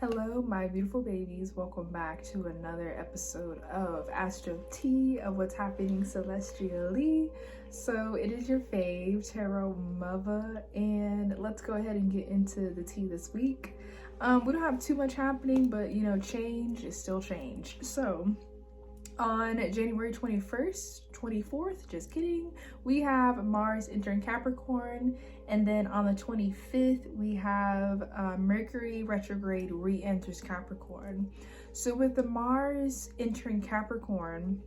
Hello, my beautiful babies. Welcome back to another episode of Astro Tea, of what's happening celestially. So it is your fave, Tarot Muva, and let's go ahead and get into the tea this week. We don't have too much happening, but change is still change. So on January 21st, 24th, just kidding, we have Mars entering Capricorn, and then on the 25th, we have Mercury retrograde re-enters Capricorn. So with the Mars entering Capricorn,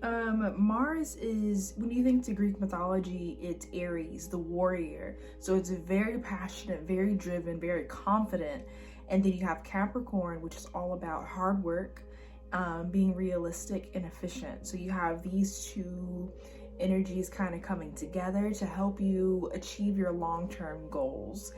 Mars is, when you think to Greek mythology, it's Aries, the warrior. So it's very passionate, very driven, very confident. And then you have Capricorn, which is all about hard work, being realistic and efficient. So you have these two energies kind of coming together to help you achieve your long-term goals.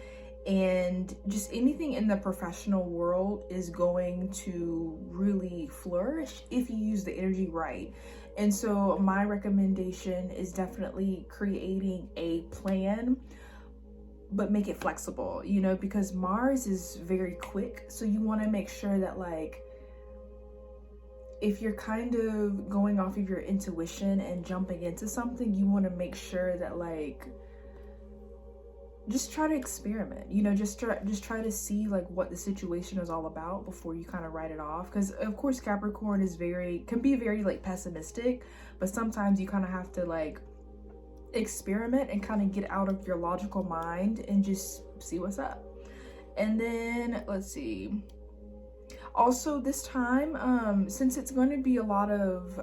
And just anything in the professional world is going to really flourish if you use the energy right. And so my recommendation is definitely creating a plan, but make it flexible, because Mars is very quick. So you want to make sure that, like, if you're kind of going off of your intuition and jumping into something, you want to make sure that, like, just try to experiment, just try to see like what the situation is all about before you kind of write it off. Because of course Capricorn can be very like pessimistic, but sometimes you kind of have to like experiment and kind of get out of your logical mind and just see what's up. And then let's see. Also this time, since it's going to be a lot of,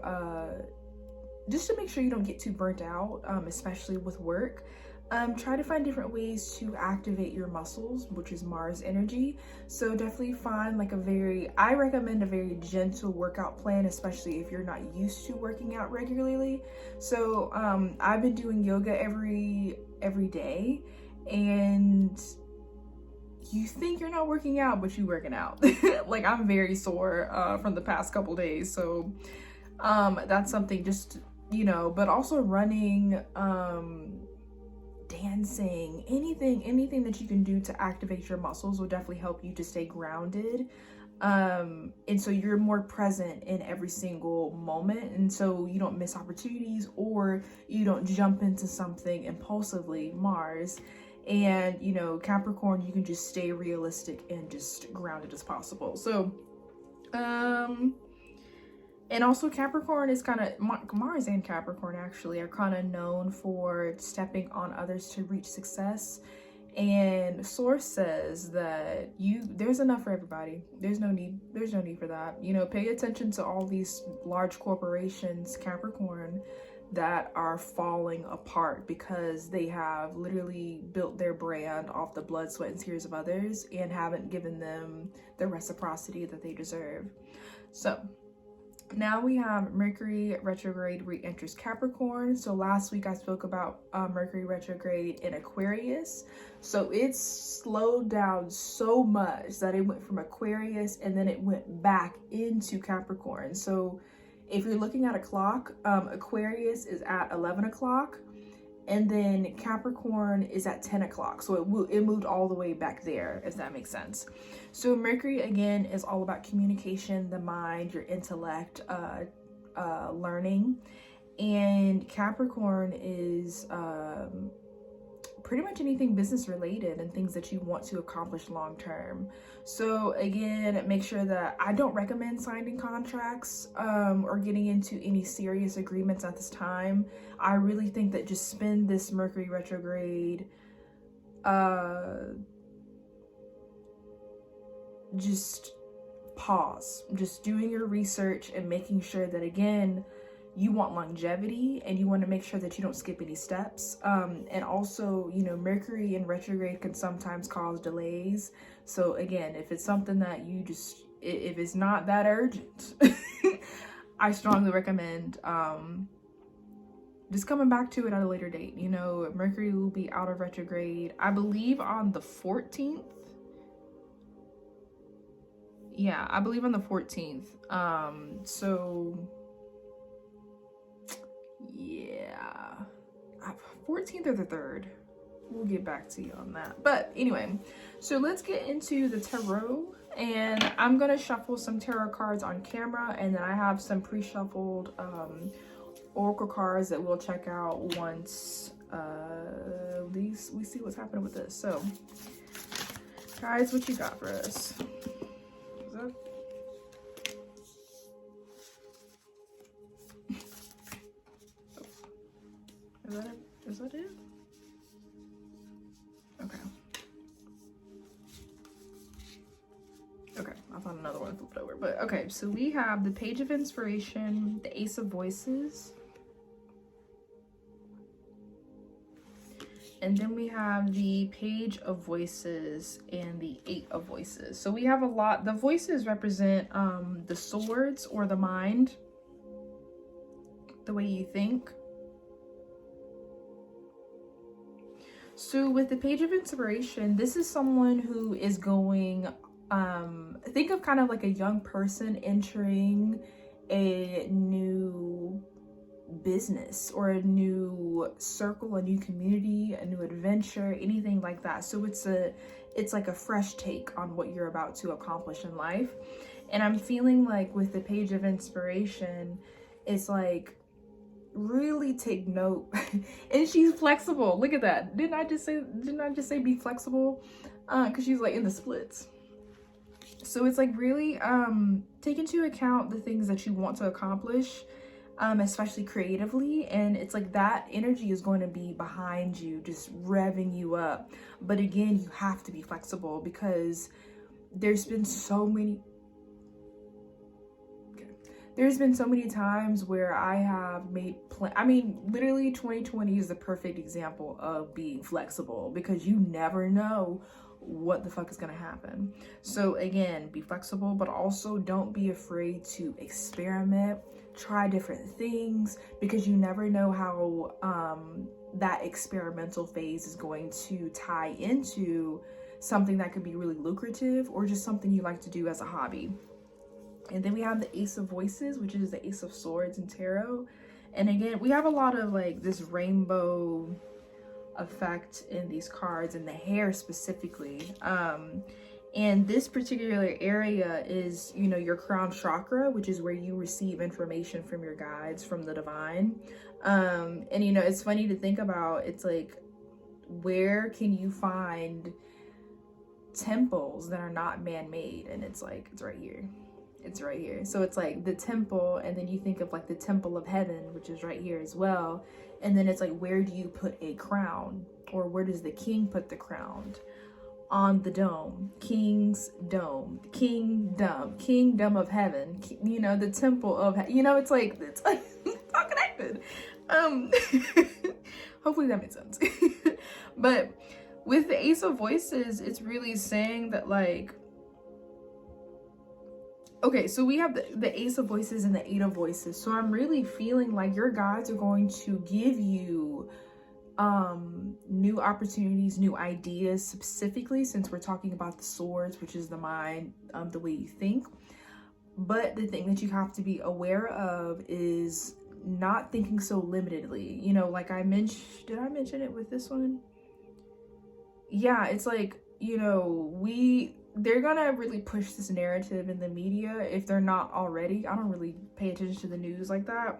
just to make sure you don't get too burnt out, especially with work, try to find different ways to activate your muscles, which is Mars energy. So definitely find like I recommend a very gentle workout plan, especially if you're not used to working out regularly. So I've been doing yoga every day, and you think you're not working out, but you're working out. Like, I'm very sore from the past couple days. So that's something, just, but also running, dancing, anything that you can do to activate your muscles will definitely help you to stay grounded. And so you're more present in every single moment. And so you don't miss opportunities, or you don't jump into something impulsively, Mars. And Capricorn, you can just stay realistic and just grounded as possible. So and also Capricorn is kind of, Mars and Capricorn actually are kind of known for stepping on others to reach success. And source says that there's enough for everybody. There's no need for that. Pay attention to all these large corporations, Capricorn, that are falling apart because they have literally built their brand off the blood, sweat, and tears of others and haven't given them the reciprocity that they deserve. So now we have Mercury retrograde re-enters Capricorn. So last week I spoke about Mercury retrograde in Aquarius. So it's slowed down so much that it went from Aquarius and then it went back into Capricorn. So if you're looking at a clock, Aquarius is at 11 o'clock, and then Capricorn is at 10 o'clock. So it moved all the way back there, if that makes sense. So Mercury, again, is all about communication, the mind, your intellect, learning. And Capricorn is pretty much anything business related and things that you want to accomplish long term. So again, make sure that I don't recommend signing contracts or getting into any serious agreements at this time. I really think that just spend this Mercury retrograde just pause, just doing your research and making sure that, again, you want longevity and you want to make sure that you don't skip any steps. And also, Mercury in retrograde can sometimes cause delays. So again, if it's something that if it's not that urgent, I strongly recommend just coming back to it at a later date. Mercury will be out of retrograde, I believe, on the 14th. Yeah, I believe on the 14th. So yeah, 14th or the 3rd. we'll get back to you on that. But anyway, so let's get into the tarot, and I'm gonna shuffle some tarot cards on camera, and then I have some pre-shuffled oracle cards that we'll check out once at least we see what's happening with this. So guys, what you got for us? Is that it? Okay. Okay, I found another one flipped over, but okay, so we have the Page of Inspiration, the Ace of Voices, and then we have the Page of Voices and the Eight of Voices. So we have a lot. The voices represent the swords, or the mind, the way you think. So with the Page of Inspiration, this is someone who is going, think of kind of like a young person entering a new business or a new circle, a new community, a new adventure, anything like that. So it's like a fresh take on what you're about to accomplish in life. And I'm feeling like with the Page of Inspiration, it's like, really take note. And she's flexible. Look at that. Didn't I just say be flexible? Because she's like in the splits. So it's like really take into account the things that you want to accomplish, especially creatively, and it's like that energy is going to be behind you, just revving you up. But again, you have to be flexible, because there's been so many times where I have made I mean, literally 2020 is the perfect example of being flexible, because you never know what the fuck is gonna happen. So again, be flexible, but also don't be afraid to experiment, try different things, because you never know how that experimental phase is going to tie into something that could be really lucrative, or just something you like to do as a hobby. And then we have the Ace of Voices, which is the Ace of Swords in tarot. And again, we have a lot of like this rainbow effect in these cards, and the hair specifically. And this particular area is, you know, your crown chakra, which is where you receive information from your guides, from the divine. And you know, it's funny to think about. It's like, where can you find temples that are not man-made? And it's like, it's right here. It's right here. So it's like the temple, and then you think of like the temple of heaven, which is right here as well. And then it's like, where do you put a crown, or where does the king put the crown? On the dome, king's dome, kingdom of heaven, you know, the temple of, you know, it's like it's all connected. Hopefully that made sense. But with the Ace of Voices, it's really saying that, like, okay, so we have the Ace of Voices and the Eight of Voices. So I'm really feeling like your guides are going to give you new opportunities, new ideas, specifically since we're talking about the swords, which is the mind, the way you think. But the thing that you have to be aware of is not thinking so limitedly. You know, like I mentioned, did I mention it with this one? Yeah, it's like, you know, they're gonna really push this narrative in the media if they're not already. I don't really pay attention to the news like that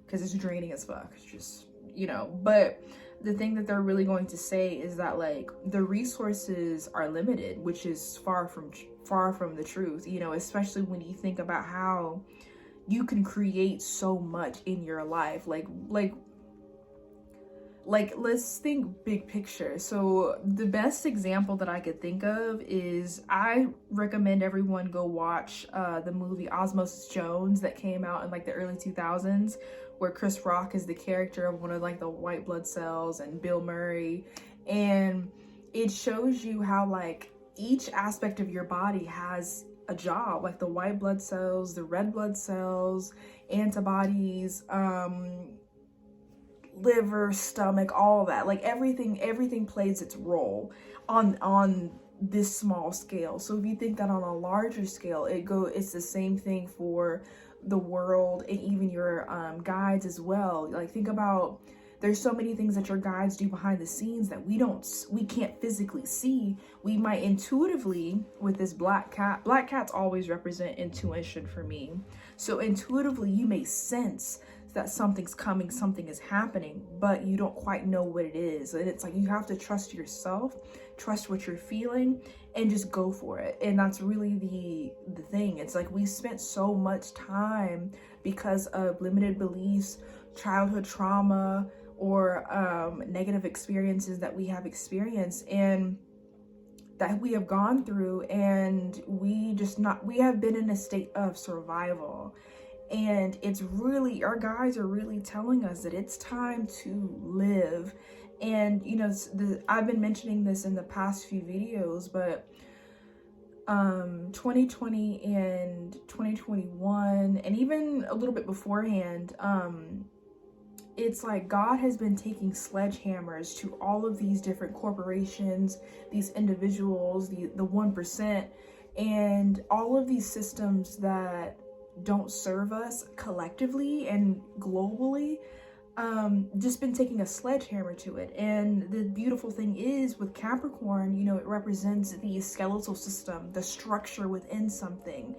because it's draining as fuck. It's just, you know, but the thing that they're really going to say is that, like, the resources are limited, which is far from the truth, you know, especially when you think about how you can create so much in your life. Like let's think big picture. So the best example that I could think of is, I recommend everyone go watch the movie Osmosis Jones that came out in like the early 2000s, where Chris Rock is the character of one of like the white blood cells, and Bill Murray, and it shows you how like each aspect of your body has a job, like the white blood cells, the red blood cells, antibodies, liver, stomach, all that, like everything plays its role on this small scale. So if you think that on a larger scale, it's the same thing for the world, and even your guides as well. Like, think about there's so many things that your guides do behind the scenes that we can't physically see. We might intuitively, with this black cats always represent intuition for me. So intuitively you may sense that something's coming, something is happening, but you don't quite know what it is. And it's like, you have to trust yourself, trust what you're feeling, and just go for it. And that's really the thing. It's like, we spent so much time because of limited beliefs, childhood trauma, or negative experiences that we have experienced and that we have gone through, and we have been in a state of survival. And it's really, our guides are really telling us that it's time to live. And, you know, I've been mentioning this in the past few videos, but 2020 and 2021, and even a little bit beforehand, it's like God has been taking sledgehammers to all of these different corporations, these individuals, the 1%, and all of these systems that don't serve us collectively and globally, just been taking a sledgehammer to it. And the beautiful thing is, with Capricorn, you know, it represents the skeletal system, the structure within something,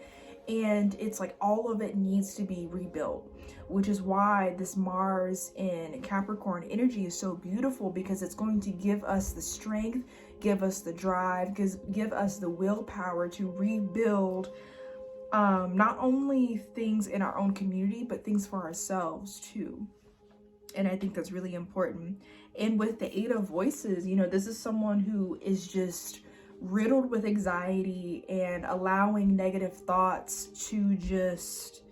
and it's like all of it needs to be rebuilt, which is why this Mars in Capricorn energy is so beautiful, because it's going to give us the strength, give us the drive, give us the willpower to rebuild not only things in our own community, but things for ourselves too. And I think that's really important. And with the 8 of Voices, you know, this is someone who is just riddled with anxiety and allowing negative thoughts to just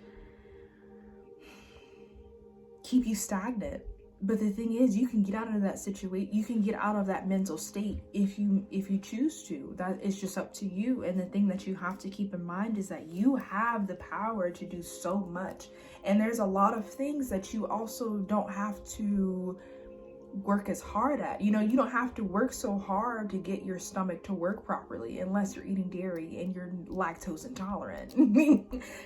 keep you stagnant. But the thing is, you can get out of that situation, you can get out of that mental state if you choose to. That is just up to you. And the thing that you have to keep in mind is that you have the power to do so much. And there's a lot of things that you also don't have to work as hard at. You know, you don't have to work so hard to get your stomach to work properly unless you're eating dairy and you're lactose intolerant.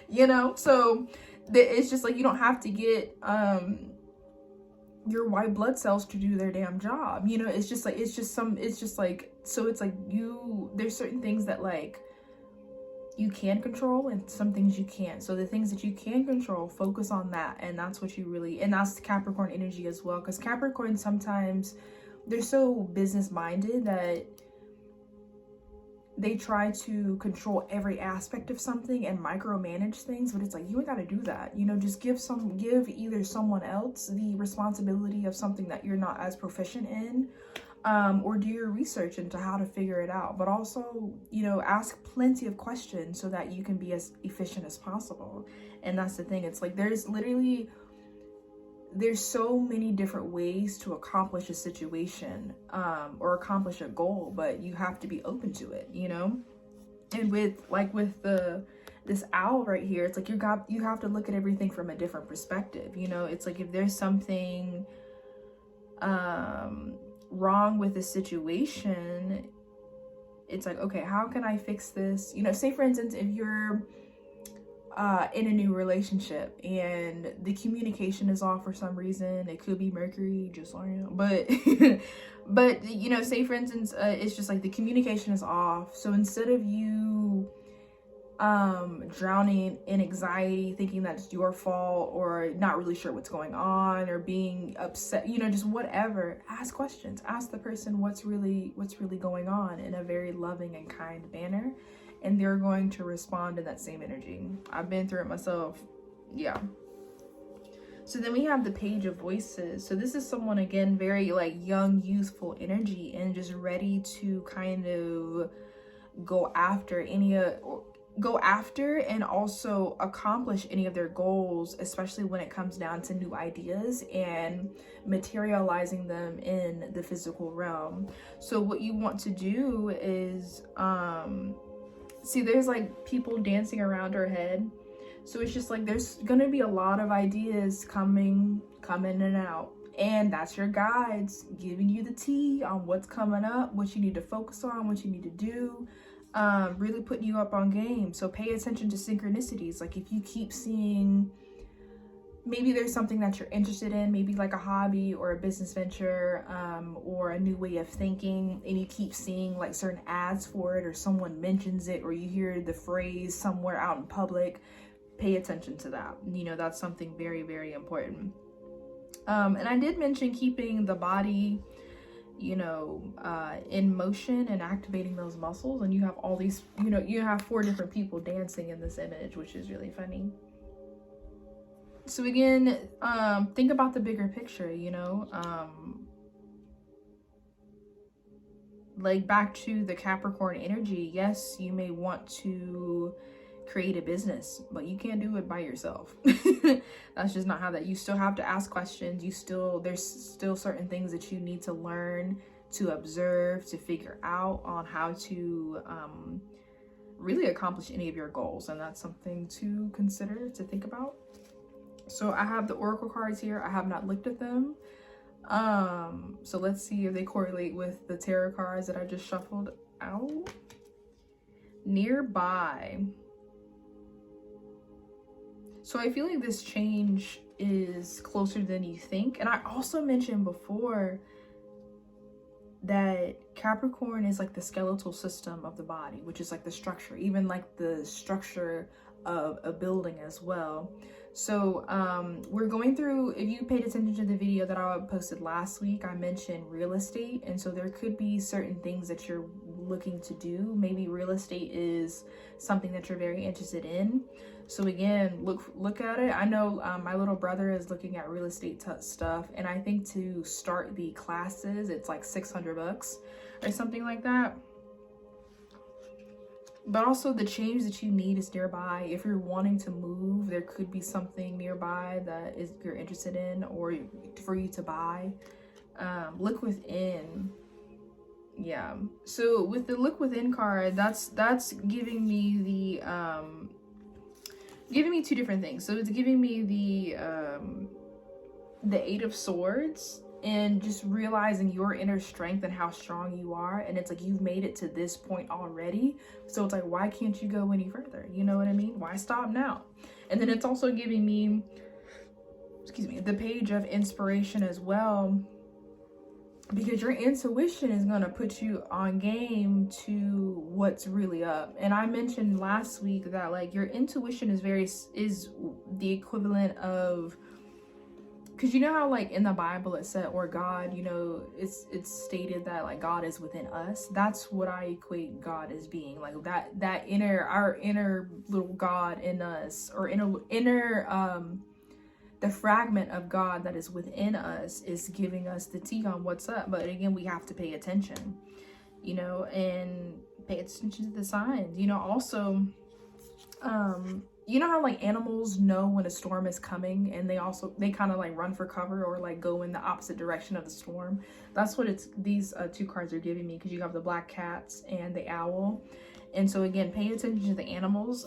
You know, so it's just like, you don't have to get your white blood cells to do their damn job. You know, it's just like, so it's like there's certain things that like you can control and some things you can't. So the things that you can control, focus on that. And that's what you really, and that's Capricorn energy as well. Because Capricorn, sometimes they're so business minded that they try to control every aspect of something and micromanage things, but it's like, you ain't got to do that. You know, just give either someone else the responsibility of something that you're not as proficient in, or do your research into how to figure it out. But also, you know, ask plenty of questions so that you can be as efficient as possible. And that's the thing. It's like, there's so many different ways to accomplish a situation, or accomplish a goal, but you have to be open to it, you know? And with this owl right here, it's like you have to look at everything from a different perspective. You know, it's like, if there's something wrong with the situation, it's like, okay, how can I fix this? You know, say for instance, if you're in a new relationship and the communication is off for some reason, it could be Mercury, just so you know, but you know, say for instance, it's just like the communication is off. So instead of you drowning in anxiety, thinking that's your fault, or not really sure what's going on, or being upset, you know, just whatever, ask questions, ask the person what's really going on in a very loving and kind manner, and they're going to respond in that same energy. I've been through it myself. Yeah. So then we have the Page of Voices. So this is someone, again, very like young, youthful energy, and just ready to kind of go after and also accomplish any of their goals, especially when it comes down to new ideas and materializing them in the physical realm. So what you want to do is, see, there's like people dancing around her head. So it's just like, there's gonna be a lot of ideas coming in and out. And that's your guides giving you the tea on what's coming up, what you need to focus on, what you need to do. Really putting you up on game. So pay attention to synchronicities. Like if you keep seeing maybe there's something that you're interested in, maybe like a hobby or a business venture, or a new way of thinking, and you keep seeing like certain ads for it, or someone mentions it, or you hear the phrase somewhere out in public. Pay attention to that. You know, that's something very, very important. And I did mention keeping the body, you know, in motion and activating those muscles. And you have all these, you know, you have 4 different people dancing in this image, which is really funny. So again, think about the bigger picture, you know, like back to the Capricorn energy. Yes, you may want to create a business, but you can't do it by yourself. That's just not how that. You still have to ask questions. There's still certain things that you need to learn, to observe, to figure out on how to really accomplish any of your goals. And that's something to consider, to think about. So I have the oracle cards here. I have not looked at them. So let's see if they correlate with the tarot cards that I just shuffled out. Nearby. So I feel like this change is closer than you think. And I also mentioned before that Capricorn is like the skeletal system of the body, which is like the structure, even like the structure of a building as well. So we're going through, if you paid attention to the video that I posted last week, I mentioned real estate. And so there could be certain things that you're looking to do. Maybe real estate is something that you're very interested in. So again, look at it. I know my little brother is looking at real estate stuff, and I think to start the classes, it's like $600 or something like that. But also the change that you need is nearby. If you're wanting to move, there could be something nearby that you're interested in, or for you to buy. Look within. Yeah. So with the look within card, that's giving me the giving me 2 different things. So it's giving me the 8 of Swords, and just realizing your inner strength and how strong you are. And it's like, you've made it to this point already. So it's like, why can't you go any further? You know what I mean? Why stop now? And then it's also giving me, excuse me, the Page of Inspiration as well, because your intuition is going to put you on game to what's really up. And I mentioned last week that like your intuition is the equivalent of, because you know how like in the Bible it said, or God, you know, it's stated that like God is within us. That's what I equate God as being, like that inner, our inner little God in us, or inner the fragment of God that is within us is giving us the tea on what's up. But again, we have to pay attention, you know, and pay attention to the signs, you know. Also, you know how like animals know when a storm is coming, and they kind of like run for cover, or like go in the opposite direction of the storm. That's what these 2 cards are giving me, because you have the black cats and the owl. And so again, pay attention to the animals,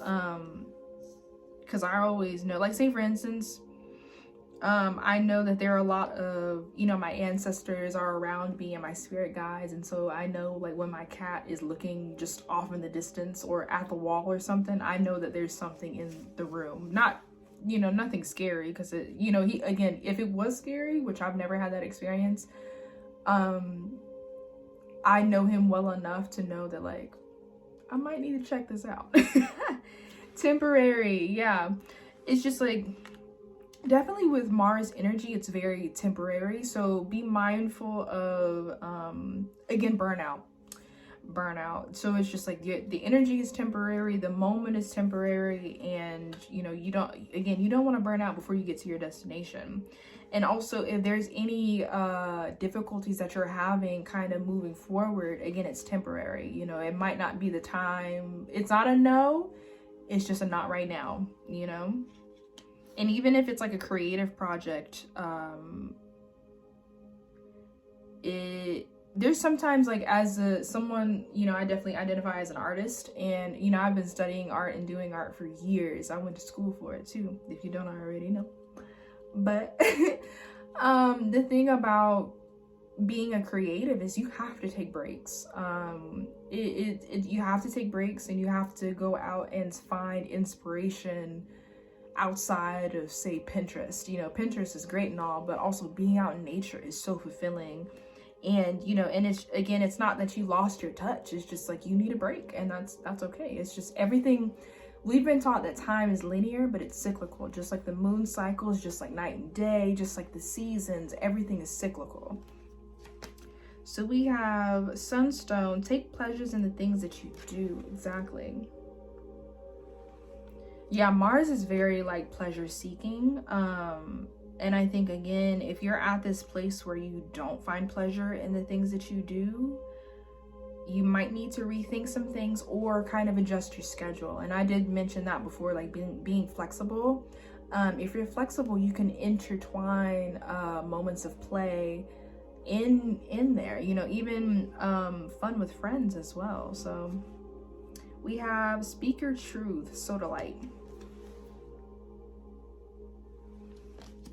because I always know, like say for instance, I know that there are a lot of, you know, my ancestors are around me and my spirit guides. And so I know like when my cat is looking just off in the distance or at the wall or something, I know that there's something in the room. Not, you know, nothing scary, because it, you know, again, if it was scary, which I've never had that experience, I know him well enough to know that like, I might need to check this out. Temporary. Yeah. It's just like, definitely with Mars energy, it's very temporary. So be mindful of, again, burnout. So it's just like the energy is temporary, the moment is temporary, and you know, you don't want to burn out before you get to your destination. And also, if there's any difficulties that you're having kind of moving forward, again, it's temporary. You know, it might not be the time. It's not a no, it's just a not right now, you know. And even if it's like a creative project, there's sometimes like as someone, you know, I definitely identify as an artist, and you know, I've been studying art and doing art for years. I went to school for it too, if you don't already know. But the thing about being a creative is you have to take breaks. You have to take breaks, and you have to go out and find inspiration outside of, say, Pinterest. You know, Pinterest is great and all, but also being out in nature is so fulfilling. And, you know, and it's, again, it's not that you lost your touch. It's just like you need a break, and that's okay. It's just everything. We've been taught that time is linear, but it's cyclical. Just like the moon cycles, just like night and day, just like the seasons, everything is cyclical. So we have Sunstone, take pleasures in the things that you do. Exactly. Yeah, Mars is very like pleasure seeking. And I think, again, if you're at this place where you don't find pleasure in the things that you do, you might need to rethink some things or kind of adjust your schedule. And I did mention that before, like being flexible. If you're flexible, you can intertwine moments of play in there, you know, even fun with friends as well. So we have Speak Your Truth, Sodalite.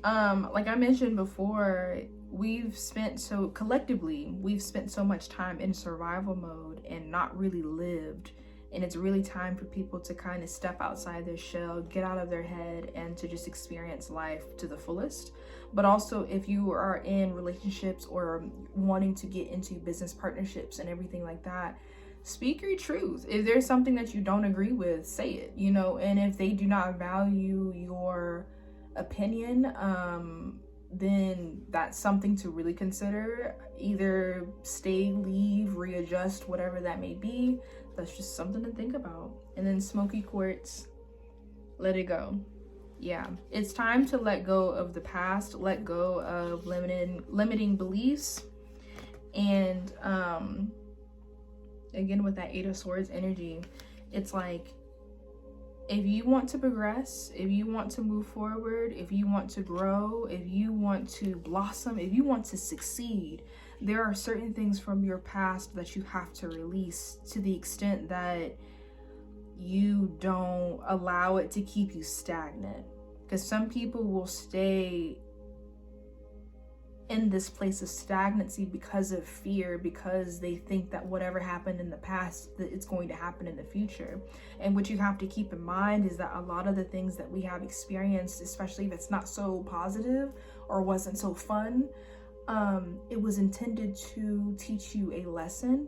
Like I mentioned before, collectively we've spent so much time in survival mode and not really lived. And it's really time for people to kind of step outside their shell, get out of their head, and to just experience life to the fullest. But also, if you are in relationships or wanting to get into business partnerships and everything like that, speak your truth. If there's something that you don't agree with, say it, you know. And if they do not value your opinion, then that's something to really consider. Either stay, leave, readjust, whatever that may be. That's just something to think about. And then Smoky Quartz, let it go. Yeah, it's time to let go of the past, let go of limiting beliefs. And again, with that Eight of Swords energy, it's like, if you want to progress, if you want to move forward, if you want to grow, if you want to blossom, if you want to succeed, there are certain things from your past that you have to release, to the extent that you don't allow it to keep you stagnant. Because some people will stay in this place of stagnancy because of fear, because they think that whatever happened in the past, that it's going to happen in the future. And what you have to keep in mind is that a lot of the things that we have experienced, especially if it's not so positive or wasn't so fun, it was intended to teach you a lesson.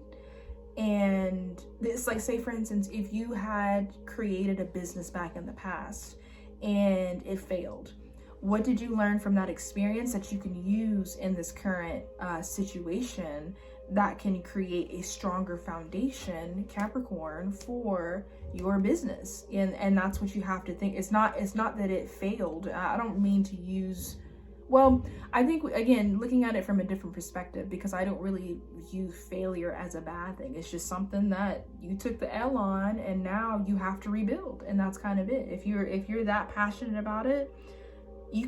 And it's like, say for instance, if you had created a business back in the past and it failed, what did you learn from that experience that you can use in this current situation that can create a stronger foundation, Capricorn, for your business? And that's what you have to think. It's not that it failed. I don't mean to use, well, I think, again, looking at it from a different perspective, because I don't really view failure as a bad thing. It's just something that you took the L on and now you have to rebuild. And that's kind of it. If you're that passionate about it, you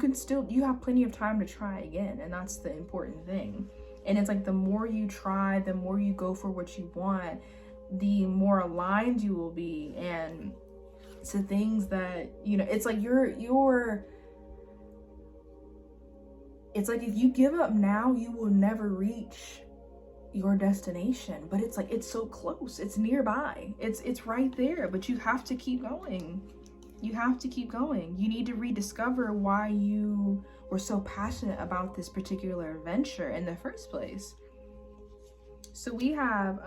have plenty of time to try again. And that's the important thing. And it's like, the more you try, the more you go for what you want, the more aligned you will be. And to things that, you know, it's like it's like, if you give up now, you will never reach your destination. But it's like, it's so close, it's nearby, it's right there, but you have to keep going. You have to keep going. You need to rediscover why you were so passionate about this particular venture in the first place. So we have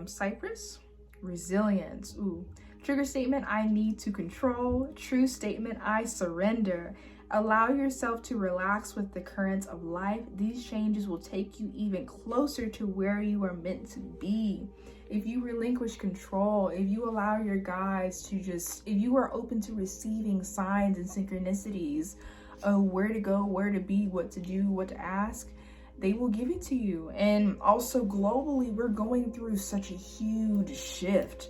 Cypress, resilience. Ooh. Trigger statement, I need to control. True statement, I surrender. Allow yourself to relax with the currents of life. These changes will take you even closer to where you are meant to be. If you relinquish control, if you allow your guides to if you are open to receiving signs and synchronicities of where to go, where to be, what to do, what to ask, they will give it to you. And also globally, we're going through such a huge shift.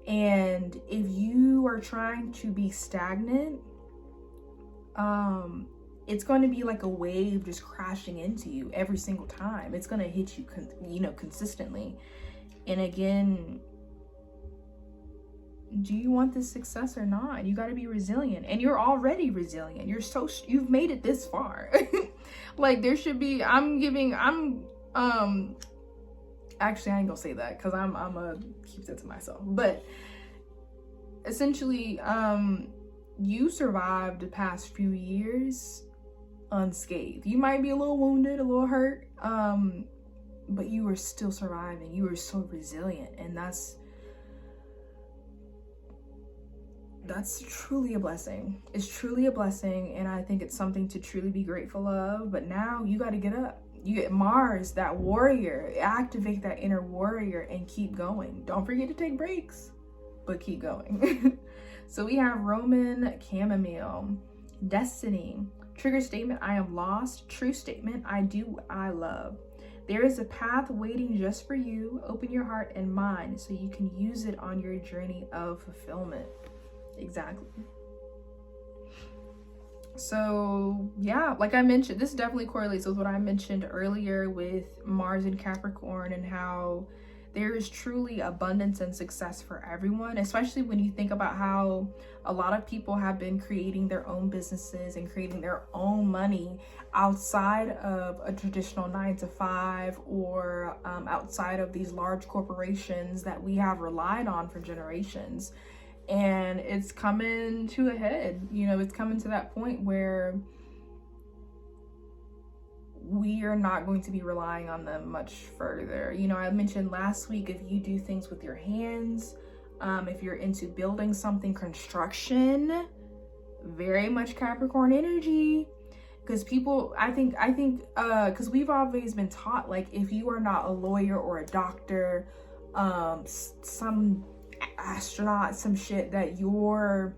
And if you are trying to be stagnant, it's going to be like a wave just crashing into you every single time. It's going to hit you, consistently. And again, do you want this success or not? You got to be resilient, and you're already resilient. You've made it this far. Like, there should be, actually, I ain't gonna say that, because I'm gonna keep that to myself. But essentially, you survived the past few years unscathed. You might be a little wounded, a little hurt, but you were still surviving. You were so resilient, and that's truly a blessing. It's truly a blessing, and I think it's something to truly be grateful of. But now you got to get up. You get Mars, that warrior. Activate that inner warrior and keep going. Don't forget to take breaks, but keep going. So we have Roman chamomile, destiny, trigger statement, I am lost, true statement, I do what I love. There is a path waiting just for you. Open your heart and mind so you can use it on your journey of fulfillment. Exactly. So yeah, like I mentioned, this definitely correlates with what I mentioned earlier with Mars and Capricorn, and how there is truly abundance and success for everyone, especially when you think about how a lot of people have been creating their own businesses and creating their own money outside of a traditional 9-to-5, or outside of these large corporations that we have relied on for generations. And it's coming to a head, you know, it's coming to that point where we are not going to be relying on them much further. You know, I mentioned last week, if you do things with your hands, if you're into building something, construction, very much Capricorn energy. Because people, I think, because we've always been taught, like, if you are not a lawyer or a doctor, some astronaut, some shit, that you're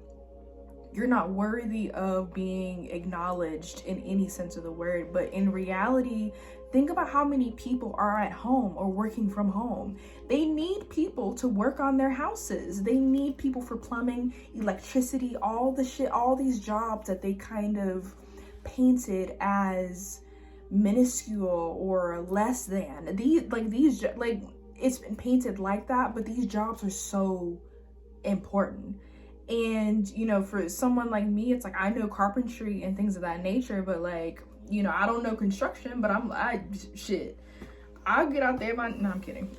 not worthy of being acknowledged in any sense of the word. But in reality, think about how many people are at home or working from home. They need people to work on their houses. They need people for plumbing, electricity, all the shit, all these jobs that they kind of painted as minuscule or less than. It's been painted like that, but these jobs are so important. And, you know, for someone like me, it's like, I know carpentry and things of that nature, but, like, you know, I don't know construction, but I'll get out there. No, I'm kidding.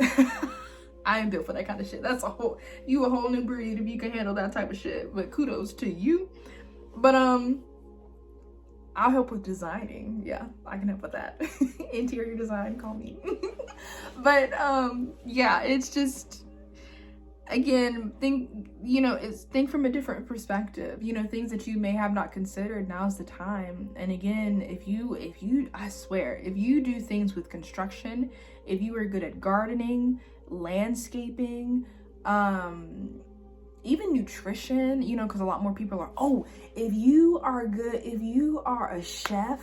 I ain't built for that kind of shit. That's a whole new breed if you can handle that type of shit. But kudos to you. But, I'll help with designing. Yeah, I can help with that. Interior design, call me. But, yeah, it's just, again, think from a different perspective. You know, things that you may have not considered, now's the time. And again, if you I swear, if you do things with construction, if you are good at gardening, landscaping, even nutrition, you know, because a lot more people are, if you are a chef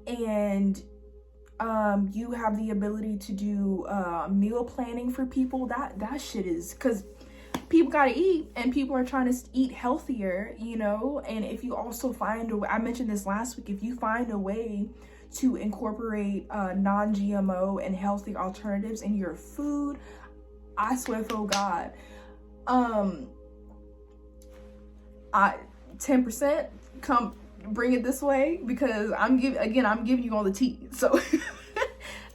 and you have the ability to do meal planning for people, that shit is, because people gotta eat and people are trying to eat healthier, you know. And if you also find a way, I mentioned this last week, if you find a way to incorporate non-GMO and healthy alternatives in your food, I swear for God, 10% come bring it this way, because I'm giving you all the tea. So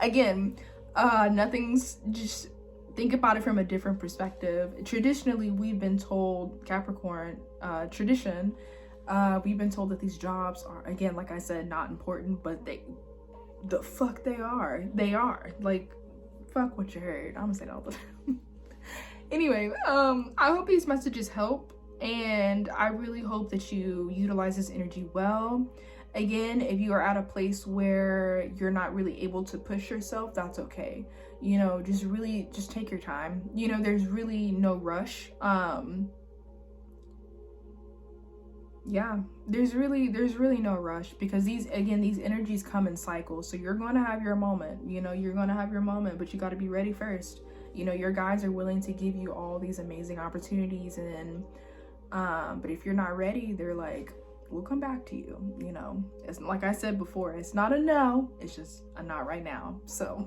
again, nothing's, just think about it from a different perspective. Traditionally, we've been told, Capricorn tradition, we've been told that these jobs are, again, like I said, not important, but they are. Like, fuck what you heard. I'm gonna say that all the time. Anyway, I hope these messages help, and I really hope that you utilize this energy well. Again, if you are at a place where you're not really able to push yourself, that's okay. You know, just take your time. You know, there's really no rush. Yeah, there's really no rush, because these energies come in cycles. So you're going to have your moment, you know, but you got to be ready first. You know, your guides are willing to give you all these amazing opportunities, and but if you're not ready, they're like, we'll come back to you. You know, it's like I said before, it's not a no, it's just a not right now. So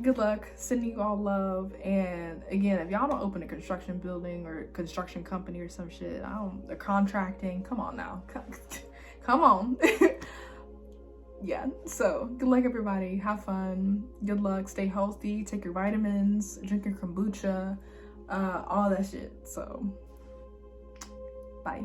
good luck, sending you all love. And again, if y'all don't open a construction building or construction company or some shit, the contracting, come on now, come on. Yeah, so good luck, everybody. Have fun, good luck, stay healthy, take your vitamins, drink your kombucha, all that shit. So bye.